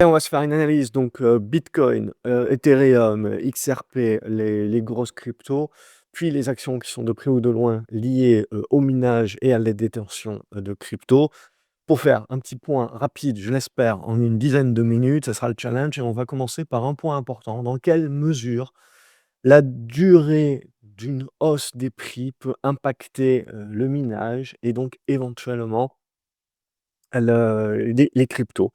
On va se faire une analyse donc Bitcoin, Ethereum, XRP, les grosses cryptos, puis les actions qui sont de près ou de loin liées, au minage et à la détention, de cryptos. Pour faire un petit point rapide, je l'espère, en une dizaine de minutes, ça sera le challenge et on va commencer par un point important. Dans quelle mesure la durée d'une hausse des prix peut impacter, le minage et donc éventuellement les cryptos.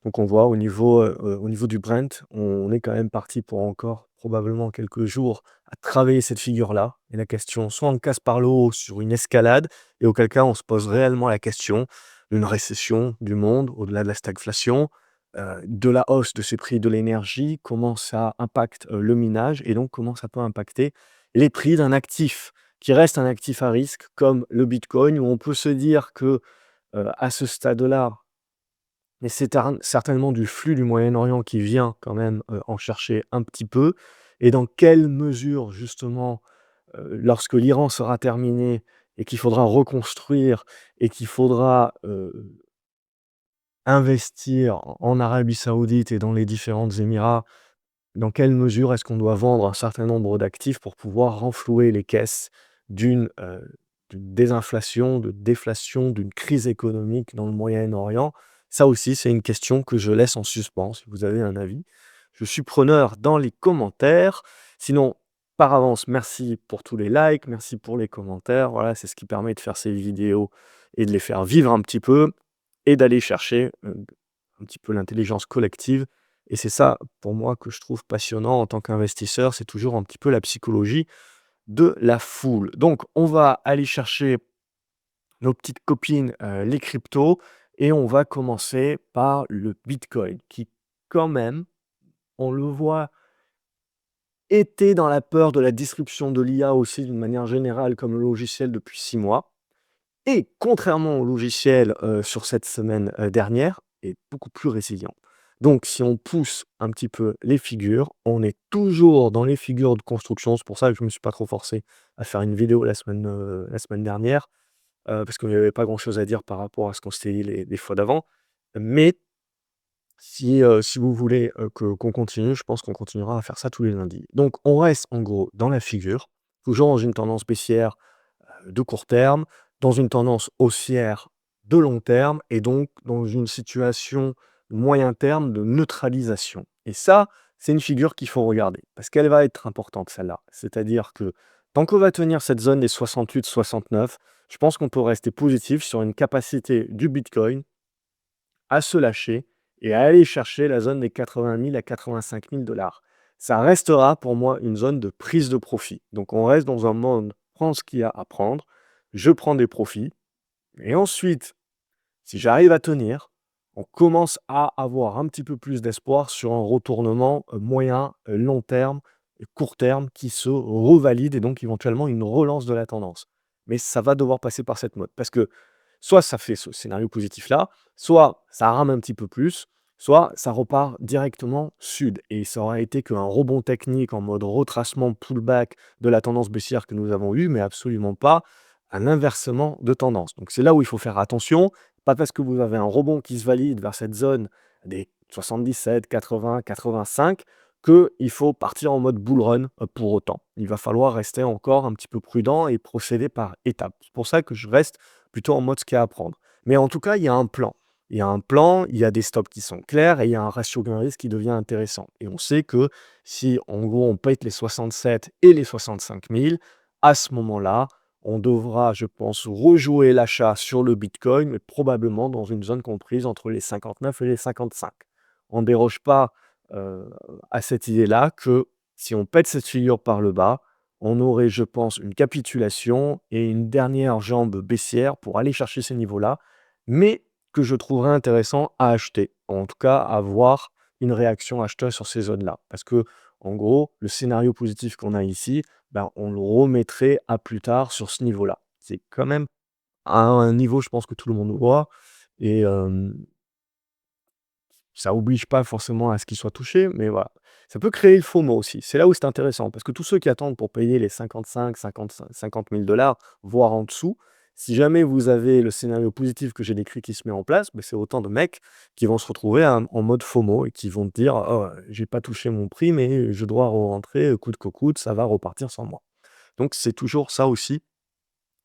Donc on voit au niveau du Brent, on est quand même parti pour encore probablement quelques jours à travailler cette figure-là et la question, soit on casse par le haut sur une escalade et auquel cas on se pose réellement la question d'une récession du monde au-delà de la stagflation, de la hausse de ces prix de l'énergie, comment ça impacte, le minage et donc comment ça peut impacter les prix d'un actif qui reste un actif à risque comme le bitcoin où on peut se dire que, à ce stade-là, mais c'est certainement du flux du Moyen-Orient qui vient quand même, en chercher un petit peu et dans quelle mesure justement, lorsque l'Iran sera terminé et qu'il faudra reconstruire et qu'il faudra, investir en Arabie Saoudite et dans les différents Émirats, dans quelle mesure est-ce qu'on doit vendre un certain nombre d'actifs pour pouvoir renflouer les caisses d'une désinflation, de déflation, d'une crise économique dans le Moyen-Orient? Ça aussi, c'est une question que je laisse en suspens. Si vous avez un avis, je suis preneur dans les commentaires. Sinon, par avance, merci pour tous les likes, merci pour les commentaires. Voilà, c'est ce qui permet de faire ces vidéos et de les faire vivre un petit peu et d'aller chercher, un petit peu l'intelligence collective et c'est ça, pour moi, que je trouve passionnant en tant qu'investisseur, c'est toujours un petit peu la psychologie de la foule. Donc on va aller chercher nos petites copines, les cryptos et on va commencer par le bitcoin qui quand même, on le voit, était dans la peur de la disruption de l'IA aussi d'une manière générale comme le logiciel depuis 6 mois. Et contrairement au logiciel, sur cette semaine, dernière, est beaucoup plus résilient. Donc si on pousse un petit peu les figures, on est toujours dans les figures de construction. C'est pour ça que je ne me suis pas trop forcé à faire une vidéo la semaine dernière, parce qu'il n'y avait pas grand-chose à dire par rapport à ce qu'on s'était dit les fois d'avant. Mais si vous voulez, qu'on continue, je pense qu'on continuera à faire ça tous les lundis. Donc on reste en gros dans la figure, toujours dans une tendance baissière de court terme, dans une tendance haussière de long terme et donc dans une situation moyen terme de neutralisation. Et ça, c'est une figure qu'il faut regarder parce qu'elle va être importante celle-là. C'est-à-dire que tant qu'on va tenir cette zone des 68-69, je pense qu'on peut rester positif sur une capacité du Bitcoin à se lâcher et à aller chercher la zone des 80 000 à 85 000 dollars. Ça restera pour moi une zone de prise de profit. Donc on reste dans un monde, prends ce qu'il y a à prendre, je prends des profits, et ensuite, si j'arrive à tenir, on commence à avoir un petit peu plus d'espoir sur un retournement moyen, long terme, court terme qui se revalide et donc éventuellement une relance de la tendance. Mais ça va devoir passer par cette mode parce que soit ça fait ce scénario positif-là, soit ça rame un petit peu plus, soit ça repart directement sud. Et ça aura été qu'un rebond technique en mode retracement pullback de la tendance baissière que nous avons eue, mais absolument pas un inversement de tendance. Donc c'est là où il faut faire attention. Pas parce que vous avez un rebond qui se valide vers cette zone des 77, 80, 85 qu'il faut partir en mode bull run pour autant. Il va falloir rester encore un petit peu prudent et procéder par étapes. C'est pour ça que je reste plutôt en mode ce qu'il y a à prendre. Mais en tout cas, il y a un plan. Il y a un plan, il y a des stops qui sont clairs et il y a un ratio gain-risque qui devient intéressant. Et on sait que si en gros on pète les 67 et les 65 000, à ce moment-là, on devra, je pense, rejouer l'achat sur le Bitcoin, mais probablement dans une zone comprise entre les 59 et les 55. On ne déroge pas à cette idée-là que si on pète cette figure par le bas, on aurait, je pense, une capitulation et une dernière jambe baissière pour aller chercher ces niveaux-là, mais que je trouverais intéressant à acheter, en tout cas à voir une réaction acheteuse sur ces zones-là. Parce que, en gros, le scénario positif qu'on a ici, ben, on le remettrait à plus tard sur ce niveau-là. C'est quand même à un niveau, je pense que tout le monde voit et ça oblige pas forcément à ce qu'il soit touché, mais voilà. Ça peut créer le FOMO aussi. C'est là où c'est intéressant parce que tous ceux qui attendent pour payer les 55-50 000 $, voire en dessous, Si jamais vous avez le scénario positif que j'ai décrit qui se met en place, bah, c'est autant de mecs qui vont se retrouver en mode FOMO et qui vont te dire: «Oh, j'ai pas touché mon prix, mais je dois re-rentrer, coûte que coûte, ça va repartir sans moi». Donc c'est toujours ça aussi,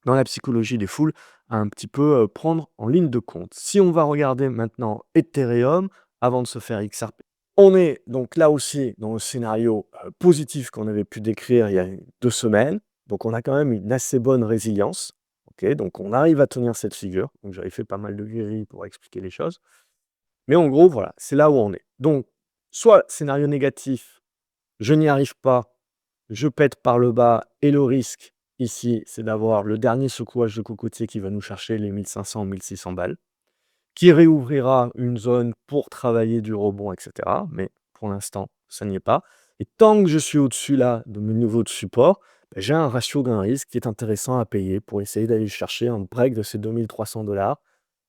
dans la psychologie des foules, à un petit peu, prendre en ligne de compte. Si on va regarder maintenant Ethereum, avant de se faire XRP, on est donc là aussi dans le scénario, positif qu'on avait pu décrire il y a 2 semaines. Donc on a quand même une assez bonne résilience. OK, donc on arrive à tenir cette figure. Donc j'avais fait pas mal de grilles pour expliquer les choses. Mais en gros, voilà, c'est là où on est. Donc soit scénario négatif, je n'y arrive pas, je pète par le bas et le risque ici, c'est d'avoir le dernier secouage de cocotier qui va nous chercher les 1 500-1 600 balles, qui réouvrira une zone pour travailler du rebond et cetera. Mais pour l'instant, ça n'y est pas et tant que je suis au-dessus là de mon niveau de support, bah, j'ai un ratio gain-risque qui est intéressant à payer pour essayer d'aller chercher un break de ces 2 300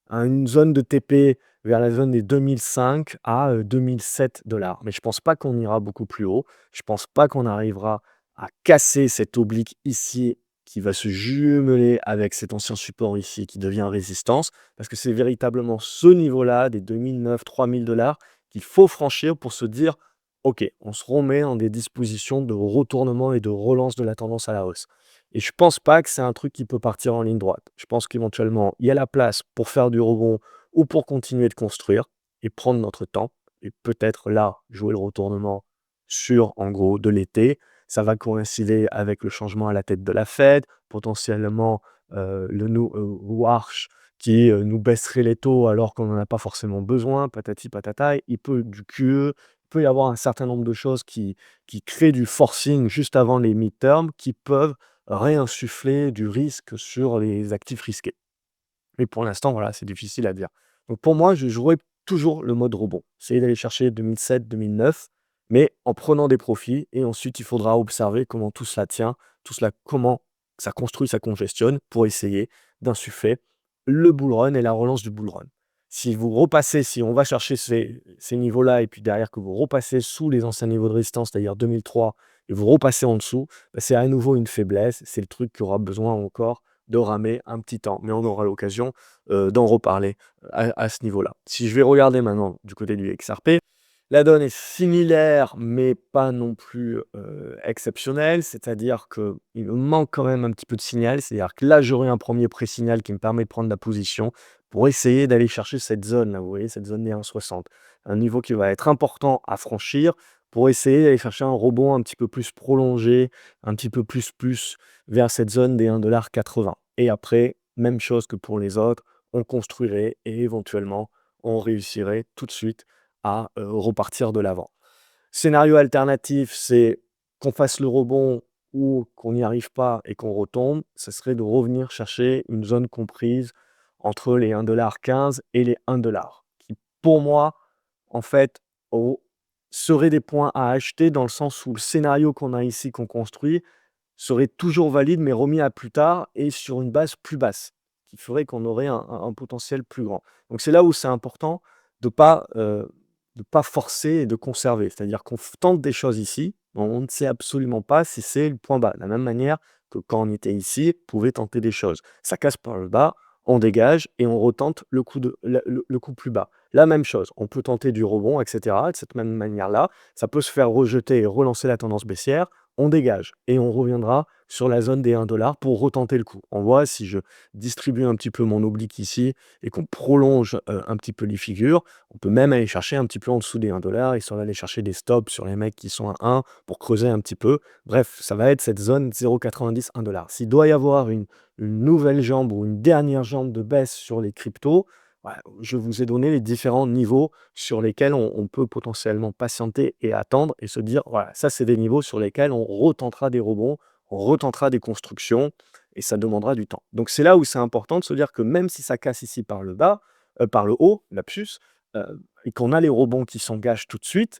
à une zone de TP vers la zone des 2005 à 2007 dollars. Mais je pense pas qu'on ira beaucoup plus haut. Je pense pas qu'on arrivera à casser cette oblique ici qui va se jumeler avec cet ancien support ici qui devient résistance. Parce que c'est véritablement ce niveau-là, des 2009-3000 dollars, qu'il faut franchir pour se dire, OK, on se remet dans des dispositions de retournement et de relance de la tendance à la hausse. Et je pense pas que c'est un truc qui peut partir en ligne droite. Je pense qu'éventuellement, il y a la place pour faire du rebond ou pour continuer de construire et prendre notre temps et peut-être là, jouer le retournement sur, en gros, de l'été. Ça va coïncider avec le changement à la tête de la Fed, potentiellement, Warsh qui, nous baisserait les taux alors qu'on n'en a pas forcément besoin, patati patata. Il peut du QE, il peut y avoir un certain nombre de choses qui créent du forcing juste avant les midterms qui peuvent réinsuffler du risque sur les actifs risqués. Mais pour l'instant, voilà, c'est difficile à dire. Donc pour moi, je jouerai toujours le mode rebond. Essayer d'aller chercher 2007-2009, mais en prenant des profits. Et ensuite, il faudra observer comment tout cela tient, tout cela, comment ça construit, ça congestionne, pour essayer d'insuffler le bull run et la relance du bull run. Si vous repassez, si on va chercher ces niveaux-là, et puis derrière que vous repassez sous les anciens niveaux de résistance, c'est-à-dire 2003, et vous repassez en dessous, bah, c'est à nouveau une faiblesse. C'est le truc qui aura besoin encore de ramer un petit temps, mais on aura l'occasion d'en reparler à ce niveau-là. Si je vais regarder maintenant du côté du XRP, la donne est similaire, mais pas non plus exceptionnelle, c'est-à-dire qu'il me manque quand même un petit peu de signal, c'est-à-dire que là, j'aurai un premier pré-signal qui me permet de prendre la position pour essayer d'aller chercher cette zone-là, vous voyez, cette zone des 1,60. Un niveau qui va être important à franchir pour essayer d'aller chercher un rebond un petit peu plus prolongé, un petit peu plus vers cette zone des 1,80 $. Et après, même chose que pour les autres, on construirait et éventuellement, on réussirait tout de suite à repartir de l'avant. Scénario alternatif, c'est qu'on fasse le rebond ou qu'on n'y arrive pas et qu'on retombe, ce serait de revenir chercher une zone comprise entre les 1,15 $ et les 1 $, qui pour moi, en fait, au seraient des points à acheter dans le sens où le scénario qu'on a ici, qu'on construit, serait toujours valide, mais remis à plus tard et sur une base plus basse, qui ferait qu'on aurait un potentiel plus grand. Donc c'est là où c'est important de pas forcer et de conserver. C'est-à-dire qu'on tente des choses ici, on ne sait absolument pas si c'est le point bas. De la même manière que quand on était ici, on pouvait tenter des choses. Ça casse par le bas, on dégage et on retente le coup plus bas. La même chose, on peut tenter du rebond, etc. De cette même manière-là, ça peut se faire rejeter et relancer la tendance baissière, on dégage et on reviendra sur la zone des 1 $ pour retenter le coup. On voit si je distribue un petit peu mon oblique ici et qu'on prolonge un petit peu les figures, on peut même aller chercher un petit peu en dessous des 1 $, histoire d'aller chercher des stops sur les mecs qui sont à 1 pour creuser un petit peu. Bref, ça va être cette zone 0,90 $. S'il doit y avoir une nouvelle jambe ou une dernière jambe de baisse sur les cryptos, voilà, je vous ai donné les différents niveaux sur lesquels on peut potentiellement patienter et attendre et se dire, voilà, ça c'est des niveaux sur lesquels on retentera des rebonds, on retentera des constructions et ça demandera du temps. Donc c'est là où c'est important de se dire que même si ça casse ici par le bas, par le haut, lapsus, et qu'on a les rebonds qui s'engagent tout de suite,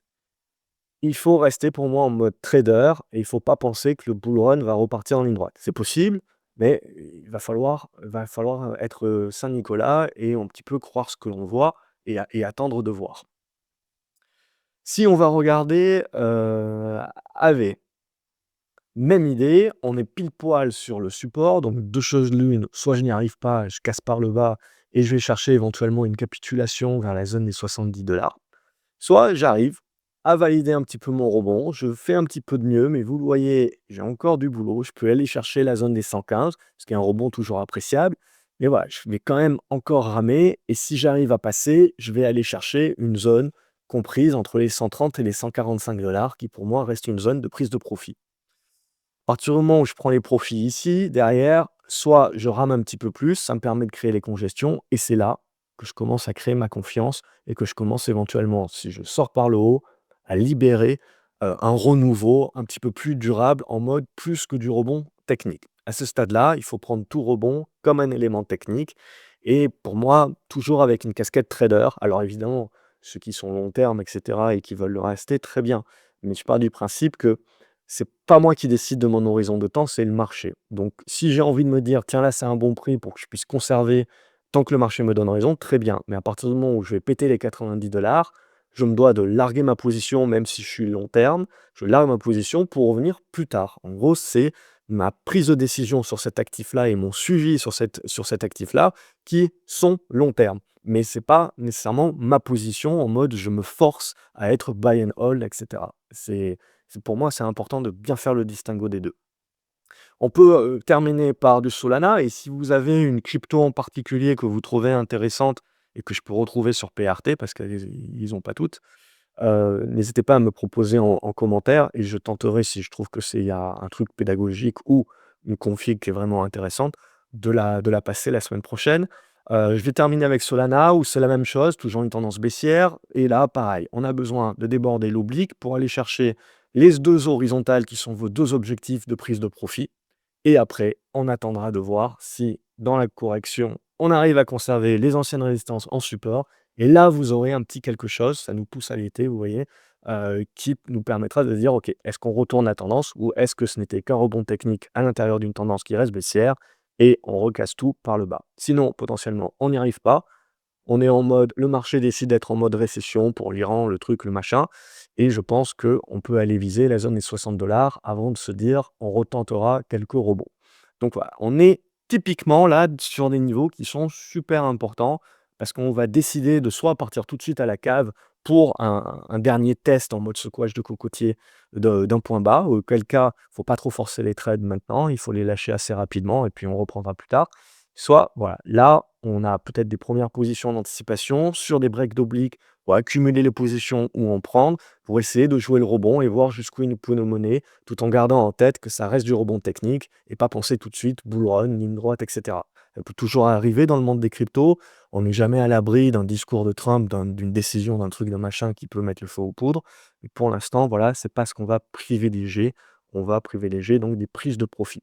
il faut rester pour moi en mode trader et il faut pas penser que le bull run va repartir en ligne droite. C'est possible, mais il va falloir être, Saint-Nicolas et un petit peu croire ce que l'on voit et attendre de voir. Si on va regarder, AV, Même idée, on est pile poil sur le support, donc 2 choses l'une, soit je n'y arrive pas, je casse par le bas et je vais chercher éventuellement une capitulation vers la zone des 70 $. Soit j'arrive à valider un petit peu mon rebond, je fais un petit peu de mieux, mais vous le voyez, j'ai encore du boulot. Je peux aller chercher la zone des 115, ce qui est un rebond toujours appréciable. Mais voilà, je vais quand même encore ramer. Et si j'arrive à passer, je vais aller chercher une zone comprise entre les 130 et les 145 $, qui pour moi reste une zone de prise de profit. À partir du moment où je prends les profits ici, derrière, soit je rame un petit peu plus, ça me permet de créer les congestions, et c'est là que je commence à créer ma confiance et que je commence éventuellement, si je sors par le haut, à libérer un renouveau un petit peu plus durable en mode plus que du rebond technique. À ce stade-là, il faut prendre tout rebond comme un élément technique et pour moi, toujours avec une casquette trader. Alors évidemment, ceux qui sont long terme, etc., et qui veulent le rester, très bien. Mais je pars du principe que c'est pas moi qui décide de mon horizon de temps, c'est le marché. Donc, si j'ai envie de me dire: «Tiens, là, c'est un bon prix pour que je puisse conserver tant que le marché me donne raison», très bien. Mais à partir du moment où je vais péter les 90 $, je me dois de larguer ma position, même si je suis long terme. Je largue ma position pour revenir plus tard. En gros, c'est ma prise de décision sur cet actif-là et mon suivi sur cet actif-là qui sont long terme. Mais c'est pas nécessairement ma position en mode je me force à être buy and hold, et cetera. Pour moi, c'est important de bien faire le distinguo des 2. On peut, terminer par du Solana, et si vous avez une crypto en particulier que vous trouvez intéressante et que je peux retrouver sur PRT parce qu'ils ont pas toutes, n'hésitez pas à me proposer en commentaire et je tenterai, si je trouve que il y a un truc pédagogique ou une config qui est vraiment intéressante, de la passer la semaine prochaine. Je vais terminer avec Solana où c'est la même chose, toujours une tendance baissière, et là pareil, on a besoin de déborder l'oblique pour aller chercher les 2 horizontales qui sont vos 2 objectifs de prise de profit, et après on attendra de voir si dans la correction, on arrive à conserver les anciennes résistances en support, et là, vous aurez un petit quelque chose, ça nous pousse à l'été, vous voyez, qui nous permettra de dire: «OK, est-ce qu'on retourne la tendance ou est-ce que ce n'était qu'un rebond technique à l'intérieur d'une tendance qui reste baissière et on recasse tout par le bas?» Sinon, potentiellement, on n'y arrive pas. On est en mode le marché décide d'être en mode récession pour l'Iran, le truc, le machin, et je pense qu'on peut aller viser la zone des 60 $ avant de se dire: «On retentera quelques rebonds». Donc voilà, on est typiquement là sur des niveaux qui sont super importants parce qu'on va décider de soit partir tout de suite à la cave pour un dernier test en mode secouage de cocotier d'un point bas, auquel cas, il ne faut pas trop forcer les trades maintenant, il faut les lâcher assez rapidement et puis on reprendra plus tard. Soit, voilà, là, on a peut-être des premières positions d'anticipation sur des breaks d'oblique pour accumuler les positions ou en prendre, pour essayer de jouer le rebond et voir jusqu'où il nous peut nous mener, tout en gardant en tête que ça reste du rebond technique et pas penser tout de suite bull run, ligne droite, et cetera. Ça peut toujours arriver dans le monde des cryptos. On n'est jamais à l'abri d'un discours de Trump, d'une décision, d'un truc, d'un machin qui peut mettre le feu aux poudres. Mais pour l'instant, voilà, c'est pas ce qu'on va privilégier. On va privilégier donc des prises de profit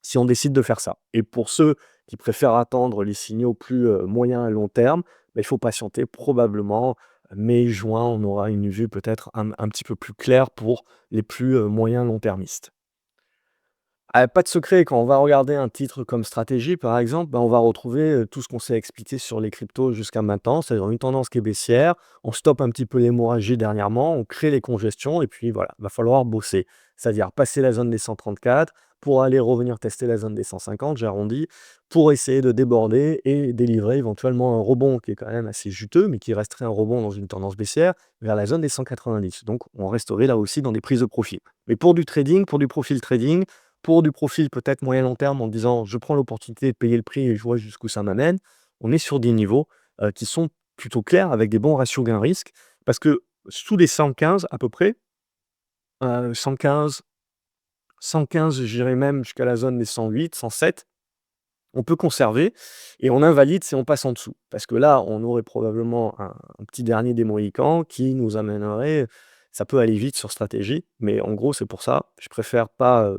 si on décide de faire ça. Et pour ceux qui préfèrent attendre les signaux plus moyen à long terme, bah, il faut patienter probablement mai, juin, on aura une vue peut-être un petit peu plus claire pour les plus moyens long-termistes. Ah, pas de secret, quand on va regarder un titre comme Stratégie, par exemple, bah, on va retrouver tout ce qu'on s'est expliqué sur les cryptos jusqu'à maintenant, c'est-à-dire une tendance qui est baissière, on stoppe un petit peu l'hémorragie dernièrement, on crée les congestions, et puis voilà, va falloir bosser. C'est-à-dire passer la zone des 134 pour aller revenir tester la zone des 150, j'arrondis, pour essayer de déborder et délivrer éventuellement un rebond qui est quand même assez juteux, mais qui resterait un rebond dans une tendance baissière vers la zone des 190. Donc on resterait là aussi dans des prises de profit. Mais pour du trading, pour du profil trading, pour du profil peut-être moyen long terme en disant: «Je prends l'opportunité de payer le prix et je vois jusqu'où ça m'amène». On est sur des niveaux, qui sont plutôt clairs avec des bons ratios gain-risque parce que sous les 115 à peu près, 115, 115, j'irais même jusqu'à la zone des 108, 107, on peut conserver et on invalide si on passe en dessous. Parce que là, on aurait probablement un petit dernier des Mohicans qui nous amènerait, ça peut aller vite sur stratégie, mais en gros, c'est pour ça, je préfère pas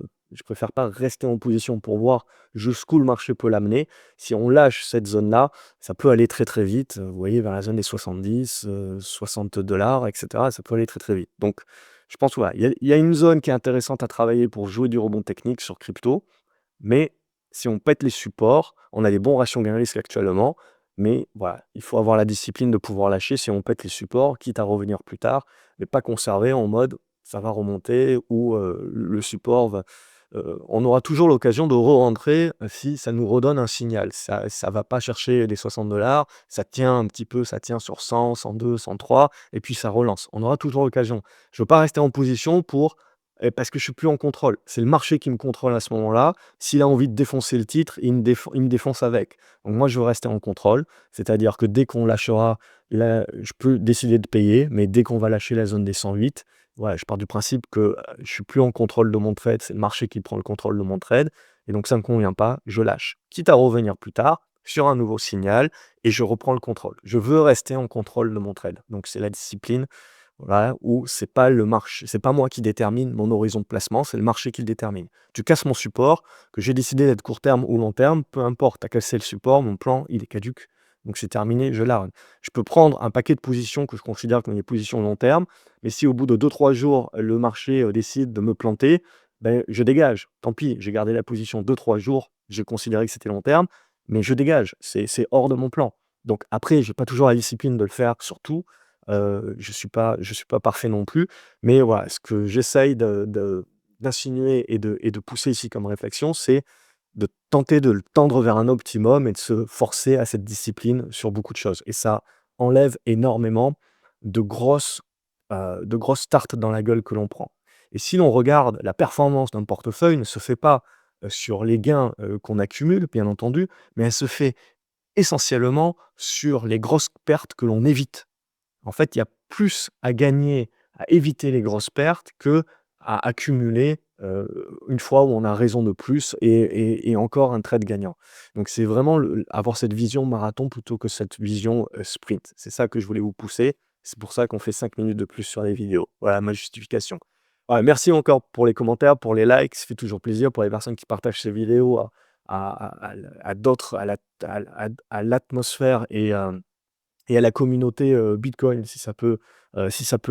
rester en position pour voir jusqu'où le marché peut l'amener. Si on lâche cette zone-là, ça peut aller très, très vite, vous voyez, vers la zone des 70, 60 $ et cetera, ça peut aller très, très vite. Donc je pense, voilà, il y a une zone qui est intéressante à travailler pour jouer du rebond technique sur crypto, mais si on pète les supports, on a des bons ratios gain-risque actuellement, mais voilà, il faut avoir la discipline de pouvoir lâcher si on pète les supports, quitte à revenir plus tard, mais pas conserver en mode ça va remonter ou le support va on aura toujours l'occasion de re-rentrer si ça nous redonne un signal. Ça va pas chercher les 60 $, ça tient un petit peu, ça tient sur 100, 102, 103 et puis ça relance. On aura toujours l'occasion. Je veux pas rester en position parce que je suis plus en contrôle. C'est le marché qui me contrôle à ce moment-là. S'il a envie de défoncer le titre, il me défonce avec. Donc moi, je veux rester en contrôle, c'est-à-dire que dès qu'on lâchera, là, je peux décider de payer, mais dès qu'on va lâcher la zone des 108, ouais, je pars du principe que, je suis plus en contrôle de mon trade, c'est le marché qui prend le contrôle de mon trade et donc ça ne me convient pas, je lâche. Quitte à revenir plus tard sur un nouveau signal et je reprends le contrôle. Je veux rester en contrôle de mon trade. Donc c'est la discipline, voilà, où c'est pas le marché, c'est pas moi qui détermine mon horizon de placement, c'est le marché qui le détermine. Tu casses mon support, que j'ai décidé d'être court terme ou long terme, peu importe, tu as cassé le support, mon plan, il est caduc. Donc c'est terminé, je l'arrête. Je peux prendre un paquet de positions que je considère comme des positions long terme, mais si au bout de 2 3 jours, le marché décide de me planter, ben, je dégage. Tant pis, j'ai gardé la position 2 3 jours, j'ai considéré que c'était long terme, mais je dégage, c'est hors de mon plan. Donc après, j'ai pas toujours la discipline de le faire sur tout. Je suis pas parfait non plus, mais voilà, ce que j'essaye d'insinuer et de pousser ici comme réflexion, c'est de tenter de le tendre vers un optimum et de se forcer à cette discipline sur beaucoup de choses et ça enlève énormément de grosses tartes dans la gueule que l'on prend et si l'on regarde la performance d'un portefeuille ne se fait pas, sur les gains, qu'on accumule, bien entendu, mais elle se fait essentiellement sur les grosses pertes que l'on évite. En fait, il y a plus à gagner à éviter les grosses pertes que à accumuler, une fois où on a raison de plus et encore un trade gagnant. Donc c'est vraiment avoir cette vision marathon plutôt que cette vision, sprint. C'est ça que je voulais vous pousser. C'est pour ça qu'on fait 5 minutes de plus sur les vidéos. Voilà ma justification. Voilà, merci encore pour les commentaires, pour les likes, ça fait toujours plaisir pour les personnes qui partagent ces vidéos à d'autres, à l'atmosphère et à la communauté, Bitcoin, si ça peut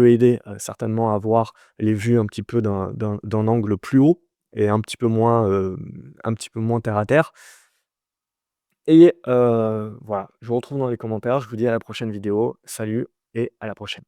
aider, certainement à voir les vues un petit peu d'un angle plus haut et un petit peu moins terre à terre et voilà, je vous retrouve dans les commentaires. Je vous dis à la prochaine vidéo. Salut et à la prochaine.